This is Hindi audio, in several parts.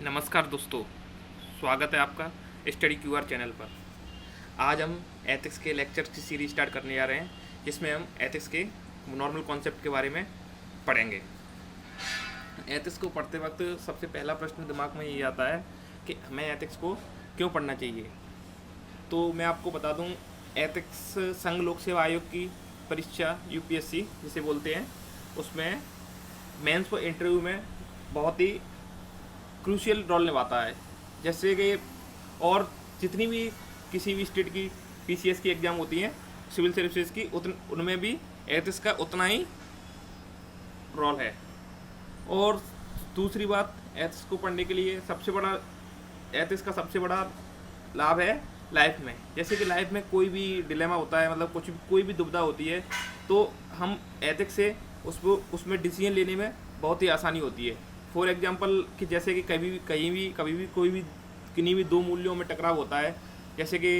नमस्कार दोस्तों, स्वागत है आपका स्टडी क्यूआर चैनल पर। आज हम एथिक्स के लेक्चर की सीरीज स्टार्ट करने जा रहे हैं, जिसमें हम एथिक्स के नॉर्मल कॉन्सेप्ट के बारे में पढ़ेंगे। एथिक्स को पढ़ते वक्त सबसे पहला प्रश्न दिमाग में ये आता है कि हमें एथिक्स को क्यों पढ़ना चाहिए। तो मैं आपको बता दूं, एथिक्स संघ लोक सेवा आयोग की परीक्षा यूपीएससी जिसे बोलते हैं, उसमें मेंस फॉर इंटरव्यू में बहुत ही क्रूशियल रोल निभाता है। जैसे कि और जितनी भी किसी भी स्टेट की पीसीएस की एग्ज़ाम होती हैं, सिविल सर्विसेज की, उनमें भी एथिक्स का उतना ही रोल है। और दूसरी बात, एथिक्स को पढ़ने के लिए एथिक्स का सबसे बड़ा लाभ है लाइफ में। जैसे कि लाइफ में कोई भी डिलेमा होता है, मतलब कोई भी दुविधा होती है, तो हम एथिक्स से उसमें डिसीजन लेने में बहुत ही आसानी होती है। फॉर एग्जांपल कि जैसे कि कभी भी कोई भी किन्हीं भी दो मूल्यों में टकराव होता है, जैसे कि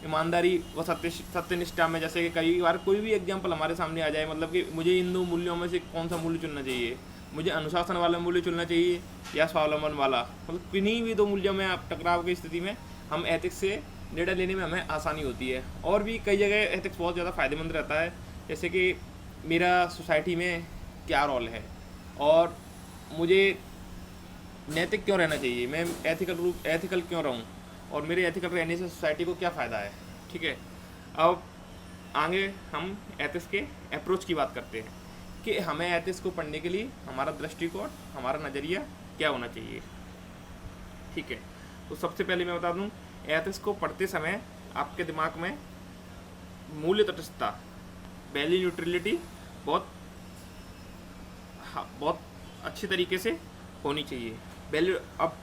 ईमानदारी व सत्यनिष्ठा में। जैसे कि कई बार कोई भी एग्जांपल हमारे सामने आ जाए, मतलब कि मुझे इन दो मूल्यों में से कौन सा मूल्य चुनना चाहिए, मुझे अनुशासन वाला मूल्य चुनना चाहिए या स्वावलंबन वाला, मतलब किन्हीं भी दो मूल्यों में आप टकराव की स्थिति में हम एथिक्स से निर्णय लेने में हमें आसानी होती है। और भी कई जगह एथिक्स बहुत ज़्यादा फायदेमंद रहता है, जैसे कि मेरा सोसाइटी में क्या रोल है और मुझे नैतिक क्यों रहना चाहिए, मैं एथिकल क्यों रहूं, और मेरे एथिकल रहने से सोसाइटी को क्या फ़ायदा है। ठीक है, अब आगे हम एथिक्स के अप्रोच की बात करते हैं कि हमें एथिक्स को पढ़ने के लिए हमारा दृष्टिकोण, हमारा नज़रिया क्या होना चाहिए। ठीक है, तो सबसे पहले मैं बता दूं, एथिक्स को पढ़ते समय आपके दिमाग में मूल्य तटस्थता, वैल्यू न्यूट्रलिटी बहुत अच्छी तरीके से होनी चाहिए। अब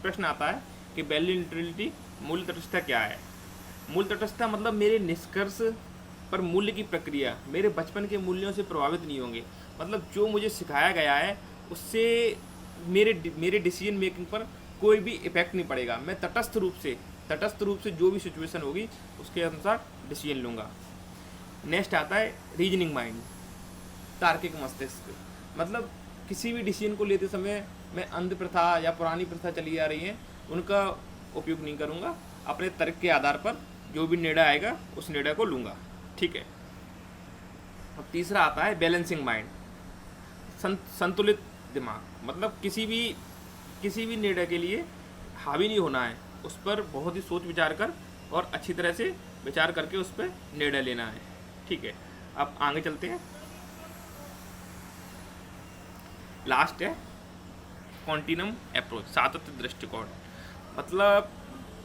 प्रश्न आता है कि वैल्यू न्यूट्रलिटी, मूल्य तटस्थता क्या है। मूल्य तटस्थता मतलब मेरे निष्कर्ष पर मूल्य की प्रक्रिया मेरे बचपन के मूल्यों से प्रभावित नहीं होंगे। मतलब जो मुझे सिखाया गया है उससे मेरे डिसीजन मेकिंग पर कोई भी इफेक्ट नहीं पड़ेगा। मैं तटस्थ रूप से जो भी सिचुएशन होगी उसके अनुसार डिसीजन लूँगा। नेक्स्ट आता है रीजनिंग माइंड, तार्किक मस्तिष्क। मतलब किसी भी डिसीजन को लेते समय मैं अंध प्रथा या पुरानी प्रथा चली आ रही है उनका उपयोग नहीं करूँगा। अपने तर्क के आधार पर जो भी निर्णय आएगा उस निर्णय को लूँगा। ठीक है, अब तीसरा आता है बैलेंसिंग माइंड, संतुलित दिमाग। मतलब किसी भी निर्णय के लिए हावी नहीं होना है, उस पर बहुत ही सोच विचार कर और अच्छी तरह से विचार करके उस पर निर्णय लेना है। ठीक है, अब आगे चलते हैं। लास्ट है कॉन्टिनम अप्रोच, सातत्य दृष्टिकोण। मतलब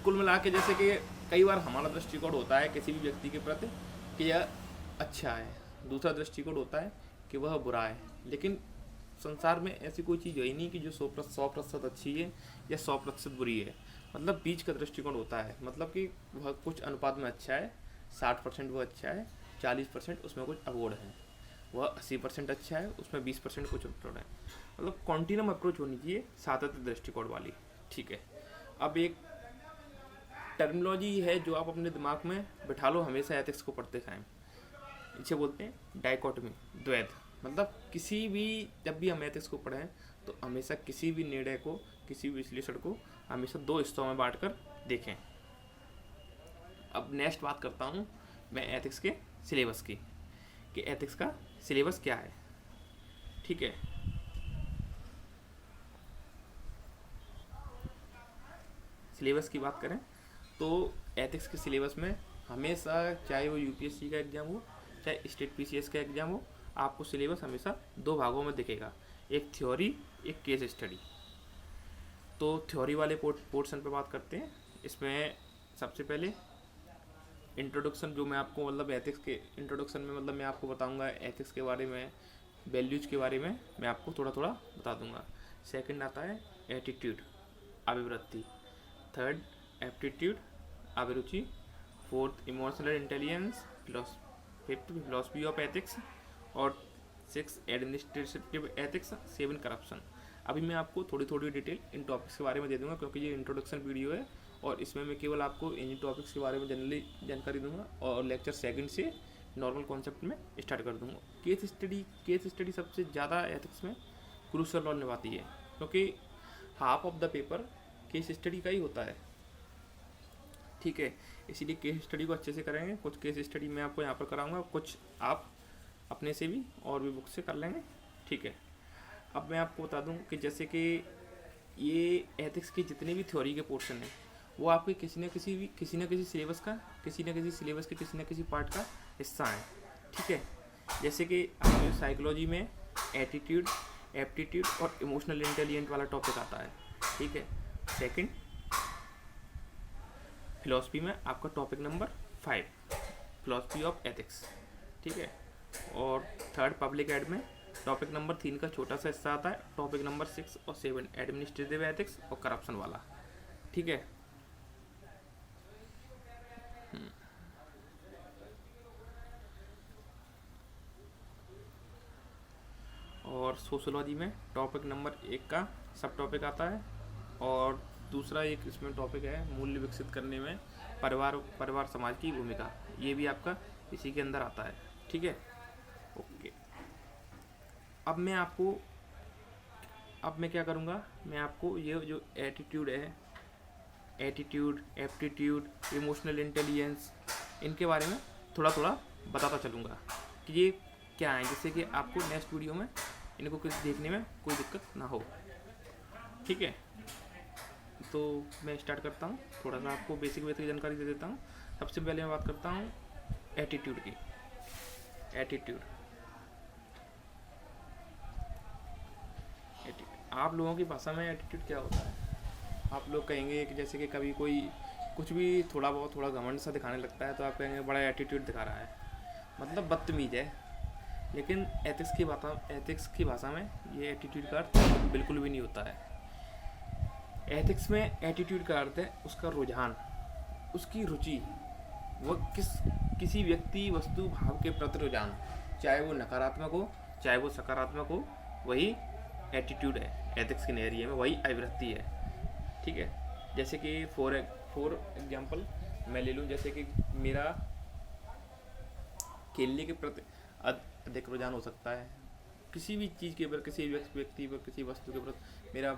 कुल मिला के, जैसे कि कई बार हमारा दृष्टिकोण होता है किसी भी व्यक्ति के प्रति कि यह अच्छा है, दूसरा दृष्टिकोण होता है कि वह बुरा है। लेकिन संसार में ऐसी कोई चीज़ है ही नहीं कि जो 100% अच्छी है या 100% बुरी है। मतलब बीच का दृष्टिकोण होता है, मतलब कि वह कुछ अनुपात में अच्छा है, 60% वह अच्छा है, 40% उसमें कुछ अवोड़ है, वह 80% अच्छा है, उसमें 20% कुछ अवोड़ है। मतलब कॉन्टिनम अप्रोच होनी चाहिए सातत्य दृष्टिकोण वाली। ठीक है, अब एक टर्मिनोलॉजी है जो आप अपने दिमाग में बिठा लो हमेशा एथिक्स को पढ़ते टाइम, इसे बोलते हैं डाइकोटमी, द्वैध। मतलब जब भी हम एथिक्स को पढ़ें तो हमेशा किसी भी निर्णय को, किसी भी विश्लेषण को हमेशा दो हिस्सों में बांट कर देखें। अब नेक्स्ट बात करता हूँ मैं एथिक्स के सिलेबस की, कि एथिक्स का सिलेबस क्या है। ठीक है, सिलेबस की बात करें तो एथिक्स के सिलेबस में हमेशा, चाहे वो यूपीएससी का एग्ज़ाम हो चाहे स्टेट पीसीएस का एग्ज़ाम हो, आपको सिलेबस हमेशा दो भागों में दिखेगा, एक थ्योरी, एक केस स्टडी। तो थ्योरी वाले पोर्शन पे बात करते हैं। इसमें सबसे पहले इंट्रोडक्शन, जो मैं आपको मतलब एथिक्स के इंट्रोडक्शन में मतलब मैं आपको बताऊंगा एथिक्स के बारे में, वैल्यूज के बारे में मैं आपको थोड़ा थोड़ा बता दूंगा। सेकंड आता है एटीट्यूड, अभिवृत्ति। थर्ड एप्टीट्यूड, अभिरुचि। Fourth emotional intelligence, fifth philosophy of ethics, और six administrative ethics, seven corruption. अभी मैं आपको थोड़ी थोड़ी डिटेल इन टॉपिक्स के बारे में दे दूंगा, क्योंकि ये इंट्रोडक्शन वीडियो है और इसमें मैं केवल आपको इन टॉपिक्स के बारे में जनरली जानकारी दूंगा, और लेक्चर सेकंड से नॉर्मल कॉन्सेप्ट में स्टार्ट कर दूंगा। केस स्टडी सबसे ज़्यादा एथिक्स में क्रूशियल रोल निभाती है, क्योंकि half of the paper case study का ही होता है, ठीक है। इसीलिए केस स्टडी को अच्छे से करेंगे। कुछ केस स्टडी मैं आपको यहाँ पर कराऊंगा, कुछ आप अपने से भी और भी बुक से कर लेंगे, ठीक है। अब मैं आपको बता दूं कि जैसे कि ये एथिक्स के जितने भी थ्योरी के पोर्शन हैं वो आपके किसी न किसी सिलेबस का किसी न किसी पार्ट का हिस्सा है, ठीक है। जैसे कि आपके साइकोलॉजी में एटीट्यूड, एप्टीट्यूड और इमोशनल इंटेलिजेंट वाला टॉपिक आता है, ठीक है। सेकंड, फिलॉसफी में आपका topic number 5 philosophy of ethics, ठीक है। और थर्ड, पब्लिक एड में टॉपिक नंबर 3 का छोटा सा हिस्सा आता है, टॉपिक नंबर 6 और 7 एडमिनिस्ट्रेटिव एथिक्स और करप्शन वाला, ठीक है। और सोशोलॉजी में टॉपिक नंबर 1 का सब टॉपिक आता है, और दूसरा एक इसमें टॉपिक है मूल्य विकसित करने में परिवार समाज की भूमिका, ये भी आपका इसी के अंदर आता है, ठीक है। ओके, अब मैं क्या करूँगा, मैं आपको ये जो एटीट्यूड है, एटीट्यूड, एप्टीट्यूड, इमोशनल इंटेलिजेंस, इनके बारे में थोड़ा थोड़ा बताता चलूँगा कि ये क्या है, जिससे कि आपको नेक्स्ट वीडियो में इनको कुछ देखने में कोई दिक्कत ना हो, ठीक है। तो मैं स्टार्ट करता हूँ, थोड़ा सा आपको बेसिक जानकारी दे देता हूँ। सबसे पहले मैं बात करता हूँ एटीट्यूड की। एटीट्यूड आप लोगों की भाषा में एटीट्यूड क्या होता है? आप लोग कहेंगे कि जैसे कि कभी कोई कुछ भी थोड़ा घमंड सा दिखाने लगता है तो आप कहेंगे बड़ा एटीट्यूड दिखा रहा है, मतलब बदतमीज है। लेकिन एथिक्स की भाषा में ये एटीट्यूड का अर्थ बिल्कुल भी नहीं होता है। एथिक्स में एटीट्यूड का अर्थ है उसका रुझान, उसकी रुचि, वह किसी व्यक्ति, वस्तु, भाव के प्रति रुझान, चाहे वो नकारात्मक हो चाहे वो सकारात्मक हो, वही एटीट्यूड है। एथिक्स के नजरिए में वही अभिवृत्ति है, ठीक है। जैसे कि फॉर एग्जाम्पल मैं ले लूँ, जैसे कि मेरा खेलने के प्रति अधिक रुझान हो सकता है, किसी भी चीज़ के ऊपर, किसी व्यक्ति पर, किसी वस्तु के प्रति। मेरा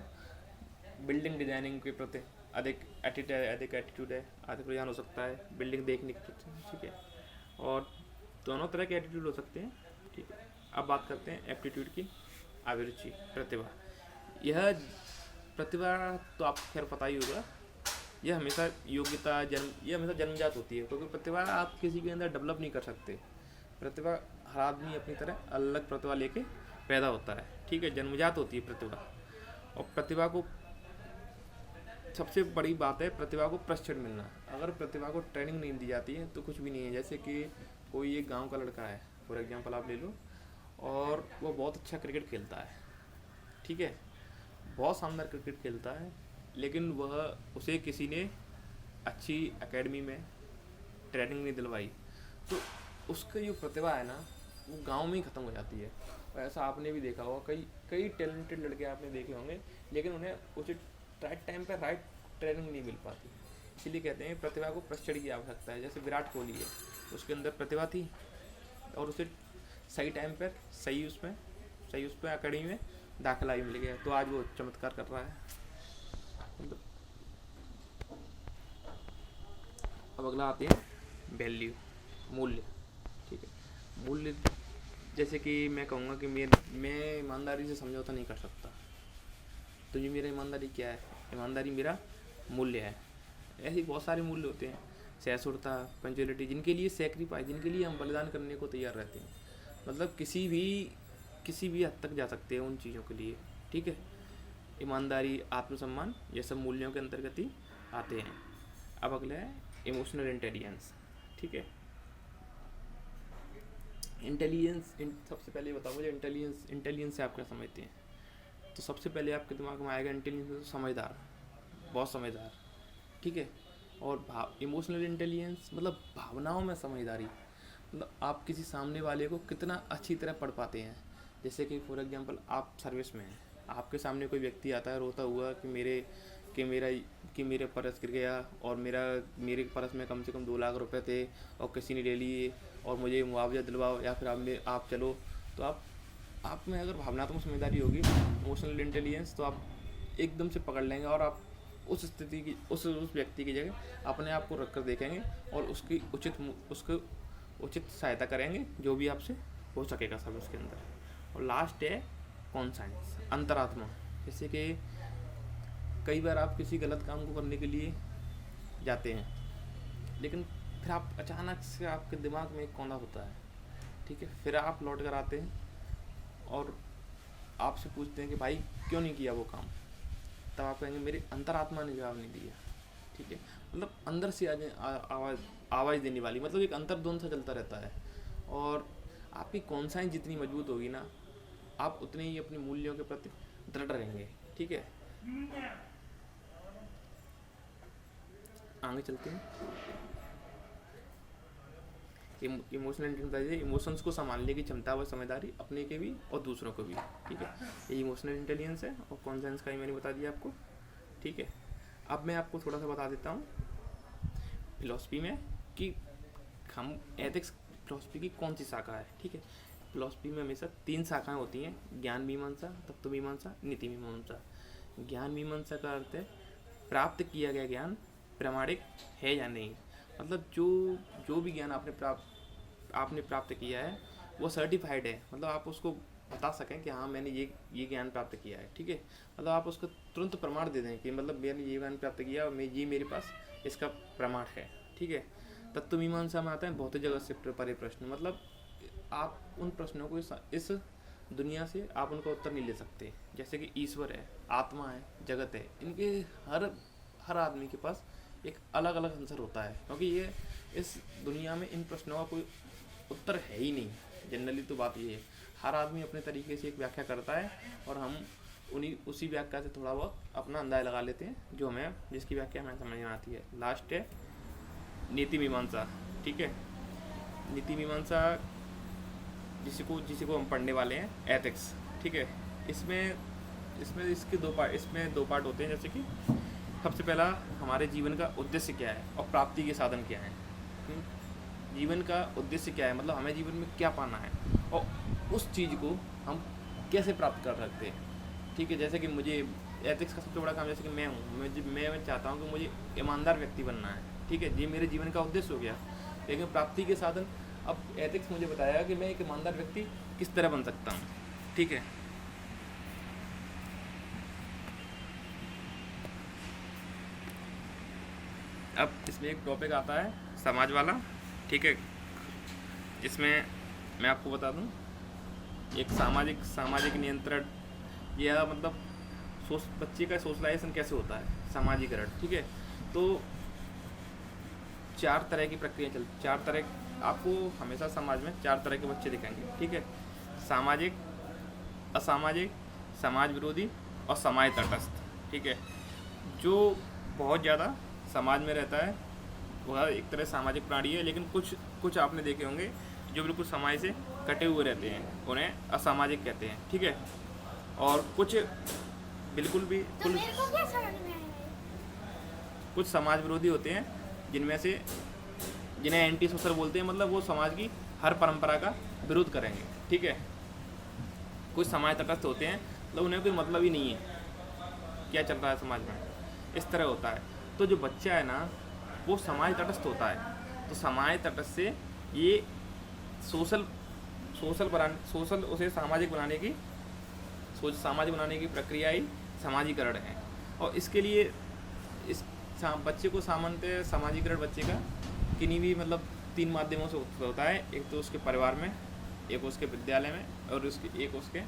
बिल्डिंग डिजाइनिंग के प्रति अधिक एटीट्यूड है, अधिक रुझान हो सकता है बिल्डिंग देखने के प्रति, ठीक है। और दोनों तरह के एटीट्यूड हो सकते हैं, ठीक है। अब बात करते हैं एप्टीट्यूड की, अभिरुचि, प्रतिभा। यह प्रतिभा तो आपको खैर पता ही होगा, यह हमेशा जन्मजात होती है, क्योंकि प्रतिभा आप किसी के अंदर डेवलप नहीं कर सकते। प्रतिभा हर आदमी अपनी तरह अलग प्रतिभा लेके पैदा होता है, ठीक है, जन्मजात होती है प्रतिभा। और प्रतिभा को सबसे बड़ी बात है प्रतिभा को प्रशिक्षण मिलना। अगर प्रतिभा को ट्रेनिंग नहीं दी जाती है तो कुछ भी नहीं है। जैसे कि कोई एक गांव का लड़का है, फॉर एग्जांपल आप ले लो, और वो बहुत अच्छा क्रिकेट खेलता है, ठीक है, बहुत शानदार क्रिकेट खेलता है, लेकिन उसे किसी ने अच्छी एकेडमी में ट्रेनिंग नहीं दिलवाई, तो उसकी जो प्रतिभा है ना वो गांव में ही ख़त्म हो जाती है। और ऐसा आपने भी देखा होगा, कई टैलेंटेड लड़के आपने देखे होंगे, लेकिन उन्हें उचित राइट टाइम पर राइट ट्रेनिंग नहीं मिल पाती। इसीलिए कहते हैं प्रतिभा को प्रशिक्षण की आवश्यकता है। जैसे विराट कोहली है, उसके अंदर प्रतिभा थी और उसे सही टाइम पर सही उसमें एकेडमी में दाखिला भी मिल गया, तो आज वो चमत्कार कर रहा है। अब अगला आते हैं वैल्यू, मूल्य, ठीक है। मूल्य जैसे कि मैं कहूँगा कि मैं ईमानदारी से समझौता नहीं कर सकता, तो ये मेरा ईमानदारी क्या है? ईमानदारी मेरा मूल्य है। ऐसे बहुत सारे मूल्य होते हैं, सहिष्णुता, पंचुअलिटी, जिनके लिए सैक्रिफाइस, जिनके लिए हम बलिदान करने को तैयार रहते हैं। मतलब किसी भी हद तक जा सकते हैं उन चीज़ों के लिए, ठीक है। ईमानदारी, आत्मसम्मान, ये सब मूल्यों के अंतर्गत ही आते हैं। अब अगला है इमोशनल इंटेलिजेंस, ठीक है। सबसे पहले बताओ मुझे इंटेलिजेंस से आप क्या समझते हैं? तो सबसे पहले आपके दिमाग में आएगा इंटेलिजेंस, समझदार, बहुत समझदार, ठीक है। और इमोशनल इंटेलिजेंस मतलब भावनाओं में समझदारी, मतलब आप किसी सामने वाले को कितना अच्छी तरह पढ़ पाते हैं। जैसे कि फॉर एग्जांपल आप सर्विस में हैं, आपके सामने कोई व्यक्ति आता है रोता हुआ कि मेरे पर्स गिर गया और मेरे पर्स में कम से कम 2 लाख रुपए थे और किसी ने ले लिए और मुझे मुआवजा दिलवाओ, या फिर आप चलो, तो आप में अगर भावनात्मक समझदारी होगी, इमोशनल इंटेलिजेंस, तो आप एकदम से पकड़ लेंगे और आप उस स्थिति की उस व्यक्ति की जगह अपने आप को रख कर देखेंगे और उसकी उसको उचित सहायता करेंगे जो भी आपसे हो सकेगा सब उसके अंदर। और लास्ट है कॉन्साइंस, अंतरात्मा। जैसे कि कई बार आप किसी गलत काम को करने के लिए जाते हैं, लेकिन फिर आप अचानक से आपके दिमाग में एक कोना होता है, ठीक है, फिर आप लौट कर आते हैं और आपसे पूछते हैं कि भाई क्यों नहीं किया वो काम। तब आप कहेंगे मेरी अंतरात्मा ने जवाब नहीं दिया, ठीक है। मतलब अंदर से आवाज़ देने वाली, मतलब एक अंतर्द्वंद सा चलता रहता है। और आपकी कॉन्साइंस जितनी मजबूत होगी ना, आप उतने ही अपने मूल्यों के प्रति दृढ़ रहेंगे, ठीक है। आगे चलते हैं। इमोशनल इंटेलिजेंस, इमोशंस को संभालने की क्षमता व समझदारी, अपने के भी और दूसरों को भी, ठीक है। ये इमोशनल इंटेलिजेंस है और कॉन्सेंस का ही मैंने बता दिया आपको, ठीक है। अब मैं आपको थोड़ा सा बता देता हूँ फिलॉसफी में कि हम एथिक्स फिलॉसफी की कौन सी शाखा है, ठीक है। फिलॉसफी में हमेशा 3 शाखाएं होती हैं, ज्ञान मीमांसा, तत्व मीमांसा, नीति मीमांसा। ज्ञान मीमांसा का अर्थ है प्राप्त किया गया ज्ञान प्रामाणिक है या नहीं, मतलब जो भी ज्ञान आपने प्राप्त किया है वो सर्टिफाइड है, मतलब आप उसको बता सकें कि हाँ मैंने ये ज्ञान प्राप्त किया है, ठीक है। मतलब आप उसको तुरंत प्रमाण दे दें कि मतलब मैंने ये ज्ञान प्राप्त किया और ये मेरे पास इसका प्रमाण है, ठीक है। तत्व मीमांसा में आता है भौतिक जगत से परे प्रश्न, मतलब आप उन प्रश्नों को इस दुनिया से आप उनका उत्तर नहीं ले सकते। जैसे कि ईश्वर है, आत्मा है, जगत है, इनके हर आदमी के पास एक अलग अलग आंसर होता है, क्योंकि ये इस दुनिया में इन प्रश्नों का कोई उत्तर है ही नहीं। जनरली तो बात ये है, हर आदमी अपने तरीके से एक व्याख्या करता है और हम उसी व्याख्या से थोड़ा बहुत अपना अंदाज़ा लगा लेते हैं जो हमें जिसकी व्याख्या हमें समझ में आती है। लास्ट है नीति मीमांसा, ठीक है। नीति मीमांसा जिसे को हम पढ़ने वाले हैं एथिक्स, ठीक है। इसमें इसके दो पार्ट होते हैं। जैसे कि सबसे पहला हमारे जीवन का उद्देश्य क्या है और प्राप्ति के साधन क्या हैं। जीवन का उद्देश्य क्या है, मतलब हमें जीवन में क्या पाना है और उस चीज़ को हम कैसे प्राप्त कर सकते हैं, ठीक है। जैसे कि मुझे एथिक्स का सबसे बड़ा काम, जैसे कि मैं चाहता हूँ कि मुझे ईमानदार व्यक्ति बनना है, ठीक है। ये मेरे जीवन का उद्देश्य हो गया। लेकिन प्राप्ति के साधन, अब एथिक्स मुझे बताया कि मैं एक ईमानदार व्यक्ति किस तरह बन सकता हूँ, ठीक है। अब इसमें एक टॉपिक आता है समाज वाला, ठीक है। इसमें मैं आपको बता दूं एक सामाजिक नियंत्रण, या मतलब बच्चे का सोशलाइजेशन कैसे होता है, सामाजिकरण, ठीक है। तो 4 तरह की प्रक्रिया आपको हमेशा समाज में 4 तरह के बच्चे दिखेंगे, ठीक है। सामाजिक, असामाजिक, समाज विरोधी और समाज तटस्थ, ठीक है। जो बहुत ज़्यादा समाज में रहता है वह एक तरह सामाजिक प्राणी है, लेकिन कुछ आपने देखे होंगे जो बिल्कुल समाज से कटे हुए रहते हैं, उन्हें असामाजिक कहते हैं, ठीक है। और कुछ बिल्कुल भी कुछ समाज विरोधी होते हैं, जिन्हें एंटी सोशल बोलते हैं, मतलब वो समाज की हर परंपरा का विरोध करेंगे, ठीक है। कुछ समाज तटस्थ होते हैं, मतलब उन्हें कोई मतलब ही नहीं है क्या चल रहा है समाज में, इस तरह होता है। तो जो बच्चा है ना वो समाज तटस्थ होता है। तो समाज तटस्थ से ये सोशल उसे सामाजिक बनाने की प्रक्रिया ही समाजीकरण है। और इसके लिए इस बच्चे को सामान्यतः समाजीकरण बच्चे का किन्हीं भी मतलब 3 माध्यमों से होता है। एक तो उसके परिवार में, एक उसके विद्यालय में और एक उसके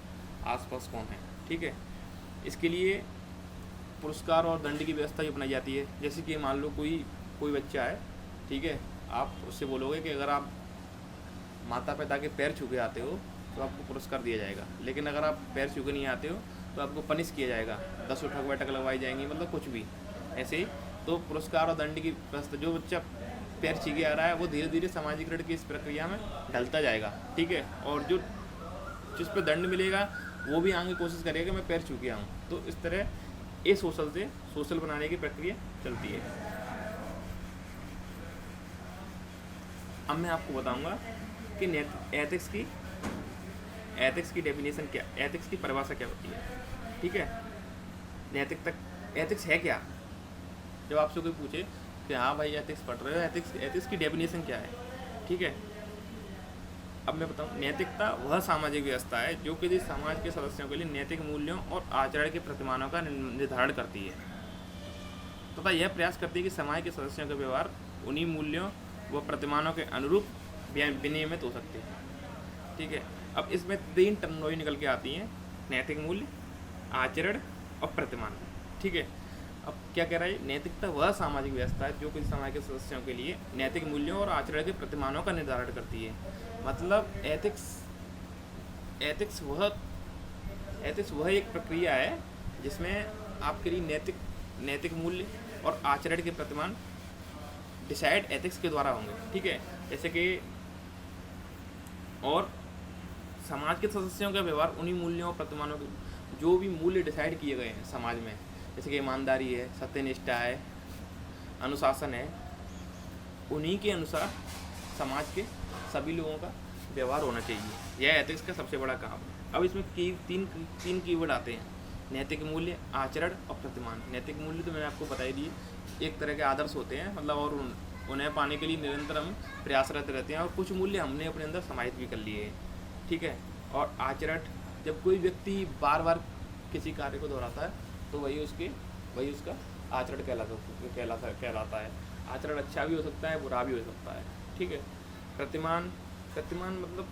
आसपास कौन है, ठीक है। इसके लिए पुरस्कार और दंड की व्यवस्था भी अपनाई जाती है। जैसे कि मान लो कोई बच्चा है, ठीक है, आप उससे बोलोगे कि अगर आप माता पिता के पैर छू के आते हो तो आपको पुरस्कार दिया जाएगा, लेकिन अगर आप पैर छू के नहीं आते हो तो आपको पनिश किया जाएगा, 10 उठक बैठक लगवाई जाएंगी, मतलब कुछ भी ऐसे ही। तो पुरस्कार और दंड की व्यवस्था, जो बच्चा पैर छू के आ रहा है वो धीरे धीरे सामाजिकरण की इस प्रक्रिया में ढलता जाएगा, ठीक है। और जिस पर दंड मिलेगा वो भी आगे कोशिश करेगा कि मैं पैर छू के आऊँ। तो इस तरह ए सोशल से सोशल बनाने की प्रक्रिया चलती है। अब मैं आपको बताऊंगा कि एथिक्स की डेफिनेशन क्या, एथिक्स की परिभाषा क्या होती है, ठीक है। नैतिकता, एथिक्स है क्या? जब आपसे कोई पूछे कि हाँ भाई एथिक्स पढ़ रहे हो, एथिक्स की डेफिनेशन क्या है, ठीक है। अब मैं बताऊँ, नैतिकता वह सामाजिक व्यवस्था है जो किसी समाज के सदस्यों के लिए नैतिक मूल्यों और आचरण के प्रतिमानों का निर्धारण करती है तथा यह प्रयास करती है कि समाज के सदस्यों का व्यवहार उन्हीं मूल्यों व प्रतिमानों के अनुरूप विनियमित हो सकते हैं, ठीक है। अब इसमें 3 टर्मिनोलॉजी निकल के आती हैं, नैतिक मूल्य, आचरण और प्रतिमान, ठीक है। अब क्या कह रहा है, नैतिकता वह सामाजिक व्यवस्था है जो किसी समाज के सदस्यों के लिए नैतिक मूल्यों और आचरण के प्रतिमानों का निर्धारण करती है। मतलब एथिक्स वह एक प्रक्रिया है जिसमें आपके लिए नैतिक मूल्य और आचरण के प्रतिमान डिसाइड एथिक्स के द्वारा होंगे, ठीक है। जैसे कि और समाज के सदस्यों का व्यवहार उन्हीं मूल्यों और प्रतिमानों के, जो भी मूल्य डिसाइड किए गए हैं समाज में, जैसे कि ईमानदारी है, सत्यनिष्ठा है, अनुशासन है, उन्हीं के अनुसार समाज के सभी लोगों का व्यवहार होना चाहिए। यह एथिक्स का सबसे बड़ा काम है। अब इसमें तीन कीवर्ड आते हैं, नैतिक मूल्य, आचरण और प्रतिमान। नैतिक मूल्य तो मैंने आपको बता ही दिए, एक तरह के आदर्श होते हैं, मतलब और उन्हें पाने के लिए निरंतर हम प्रयासरत रहते हैं और कुछ मूल्य हमने अपने अंदर समाहित भी कर लिए हैं, ठीक है। और आचरण, जब कोई व्यक्ति बार बार किसी कार्य को दोहराता है तो वही उसका आचरण कहलाता है। आचरण अच्छा भी हो सकता है, बुरा भी हो सकता है, ठीक है। प्रतिमान मतलब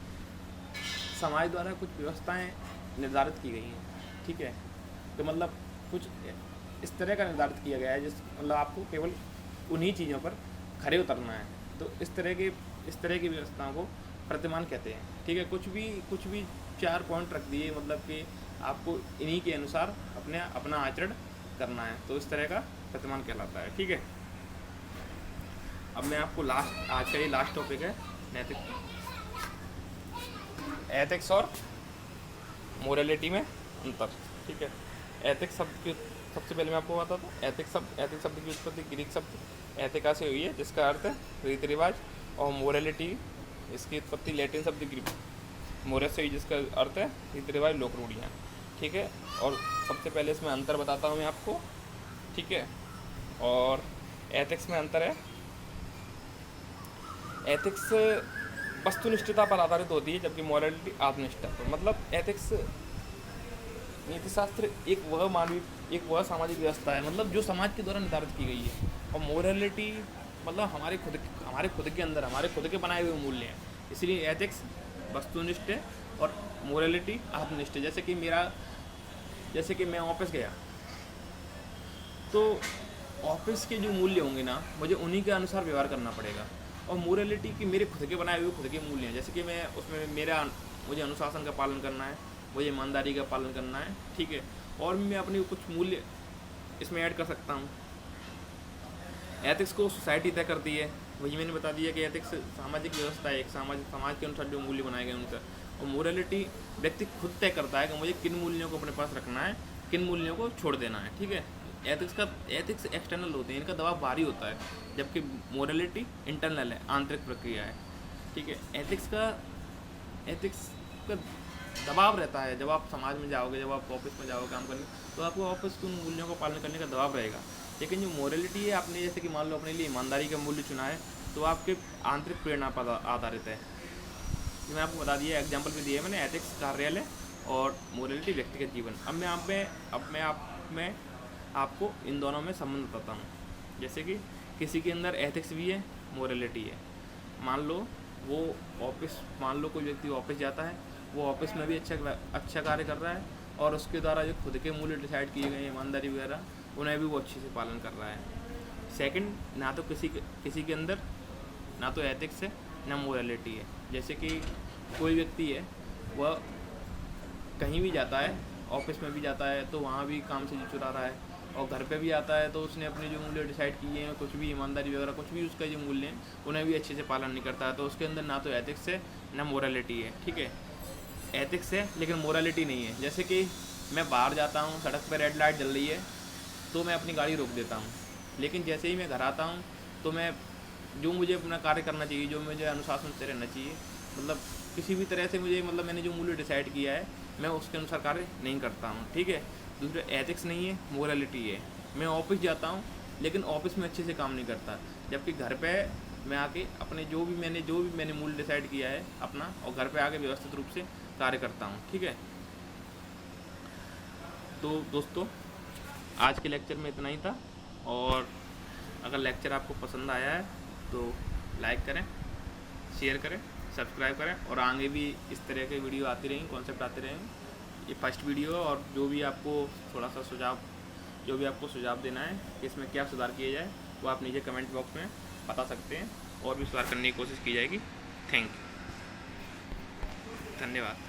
समाज द्वारा कुछ व्यवस्थाएं निर्धारित की गई हैं, ठीक है। तो मतलब कुछ इस तरह का निर्धारित किया गया है मतलब आपको केवल उन्हीं चीज़ों पर खरे उतरना है, तो इस तरह की व्यवस्थाओं को प्रतिमान कहते हैं, ठीक है। कुछ भी 4 पॉइंट रख दिए, मतलब कि आपको इन्हीं के अनुसार अपना आचरण करना है, तो इस तरह का प्रतिमान कहलाता है, ठीक है। अब मैं आपको आज का ये लास्ट टॉपिक है, एथिक्स और मोरालिटी में अंतर, ठीक है। एथिक्स शब्द की सबसे पहले मैं आपको बताता हूँ, एथिक्स शब्द की उत्पत्ति ग्रीक शब्द एथिका से हुई है, जिसका अर्थ है रीति रिवाज, और मोरालिटी इसकी उत्पत्ति लैटिन शब्द ग्रीक मोरस से हुई, जिसका अर्थ है रीति रिवाज, लोक रूढ़ियाँ, ठीक है। और सबसे पहले इसमें अंतर बताता हूँ मैं आपको, ठीक है। और एथिक्स में अंतर है, एथिक्स वस्तुनिष्ठता पर आधारित होती है, जबकि मोरालिटी आत्मनिष्ठा पर। मतलब एथिक्स नीतिशास्त्र एक वह सामाजिक व्यवस्था है, मतलब जो समाज के द्वारा निर्धारित की गई है, और मोरालिटी मतलब हमारे खुद के अंदर हमारे खुद के बनाए हुए मूल्य हैं। इसलिए एथिक्स वस्तुनिष्ठ है और मोरालिटी आत्मनिष्ठ है। जैसे कि मैं ऑफिस गया तो ऑफिस के जो मूल्य होंगे ना, मुझे उन्हीं के अनुसार व्यवहार करना पड़ेगा। और मोरालिटी की मेरे खुद के बनाए हुए खुद के मूल्य हैं, जैसे कि मैं उसमें मुझे अनुशासन का पालन करना है, मुझे ईमानदारी का पालन करना है, ठीक है। और मैं अपने कुछ मूल्य इसमें ऐड कर सकता हूँ। एथिक्स को सोसाइटी तय करती है, वही मैंने बता दिया कि एथिक्स सामाजिक व्यवस्था है, एक समाज के अनुसार जो मूल्य बनाए गए उनका। और मोरालिटी व्यक्ति खुद तय करता है कि मुझे किन मूल्यों को अपने पास रखना है, किन मूल्यों को छोड़ देना है, ठीक है। एथिक्स एक्सटर्नल होते हैं, इनका दबाव बाहरी होता है, जबकि मोरालिटी इंटरनल है, आंतरिक प्रक्रिया है, ठीक है। एथिक्स का दबाव रहता है, जब आप समाज में जाओगे, जब आप ऑफिस में जाओगे काम करने, तो आपको ऑफिस के उन मूल्यों को पालन करने का दबाव रहेगा। लेकिन जो मोरालिटी है, आपने जैसे कि मान लो अपने लिए ईमानदारी का मूल्य चुना है, तो आपके आंतरिक प्रेरणा पर आधारित है। मैं आपको बता दिया, एग्जाम्पल भी दिया मैंने, एथिक्स कार्यालय और मोरालिटी व्यक्तिगत जीवन। अब मैं आपको इन दोनों में संबंध बताता हूँ। जैसे कि किसी के अंदर एथिक्स भी है, मोरालिटी है। मान लो कोई व्यक्ति ऑफिस जाता है, वो ऑफिस में भी अच्छा कार्य कर रहा है, और उसके द्वारा जो खुद के मूल्य डिसाइड किए गए हैं, ईमानदारी वगैरह, उन्हें भी वो अच्छे से पालन कर रहा है। सेकंड, ना तो किसी के अंदर ना तो एथिक्स है ना मोरालिटी है। जैसे कि कोई व्यक्ति है, वह कहीं भी जाता है, ऑफिस में भी जाता है तो वहाँ भी काम से चुरा रहा है, और घर पे भी आता है तो उसने अपने जो मूल्य डिसाइड किए हैं, कुछ भी ईमानदारी वगैरह कुछ भी उसका जो मूल्य हैं, उन्हें भी अच्छे से पालन नहीं करता है, तो उसके अंदर ना तो एथिक्स है ना मोरालिटी है, ठीक है। एथिक्स है लेकिन मोरालिटी नहीं है। जैसे कि मैं बाहर जाता हूँ, सड़क पर रेड लाइट जल रही है तो मैं अपनी गाड़ी रोक देता हूँ, लेकिन जैसे ही मैं घर आता हूँ तो मैं जो मुझे अपना कार्य करना चाहिए, जो मुझे अनुशासन से रहना चाहिए, मतलब किसी भी तरह से मैंने जो मूल्य डिसाइड किया है, मैं उसके अनुसार कार्य नहीं करता हूँ, ठीक है। दूसरा एथिक्स नहीं है, मोरालिटी है। मैं ऑफिस जाता हूँ लेकिन ऑफिस में अच्छे से काम नहीं करता, जबकि घर पे मैं आके अपने जो भी मैंने मूल्य डिसाइड किया है अपना, और घर पे आके व्यवस्थित रूप से कार्य करता हूँ। ठीक है, तो दोस्तों आज के लेक्चर में इतना ही था, और अगर लेक्चर आपको पसंद आया है तो लाइक करें, शेयर करें, सब्सक्राइब करें, और आगे भी इस तरह के वीडियो आती रहेंगे, कॉन्सेप्ट आते रहेंगे। ये फर्स्ट वीडियो है, और जो भी आपको सुझाव देना है कि इसमें क्या सुधार किया जाए वो आप नीचे कमेंट बॉक्स में बता सकते हैं, और भी सुधार करने की कोशिश की जाएगी। थैंक यू, धन्यवाद।